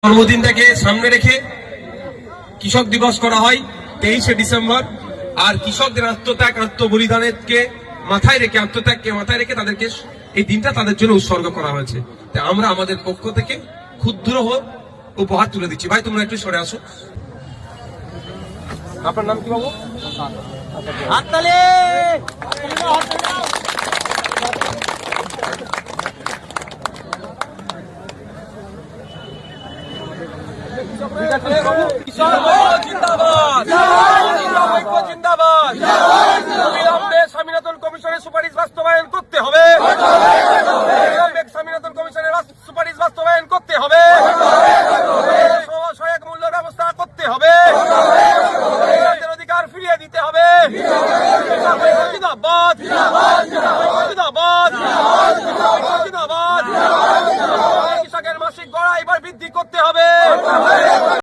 জন্মদিনটাকে সামনে রেখে কৃষক দিবস করা হয় 23শে ডিসেম্বর। আর কৃষকদের আত্মত্যাগ আত্মবলিদানকে মাথায় রেখে তাদেরকে এই দিনটা তাদের জন্য উৎসর্গ করা হয়েছে। তাই আমরা আমাদের পক্ষ থেকে ক্ষুদ্র উপহার তুলে দিচ্ছি। ভাই তোমরা একটু সরে আসো। আপনার নাম কি বাবু? হাততালি। স্বামীনাথন কমিশনের সুপারিশ বাস্তবায়ন করতে হবে। স্বামীনাথন কমিশনের সুপারিশ বাস্তবায়ন করতে হবে। সহায়ক মূল্য ব্যবস্থা করতে হবে। অধিকার ফিরিয়ে দিতে হবে। জিন্দাবাদ জিন্দাবাদ জিন্দাবাদ। কৃষকের মাসিক গড়া এবার বৃদ্ধি করতে হবে।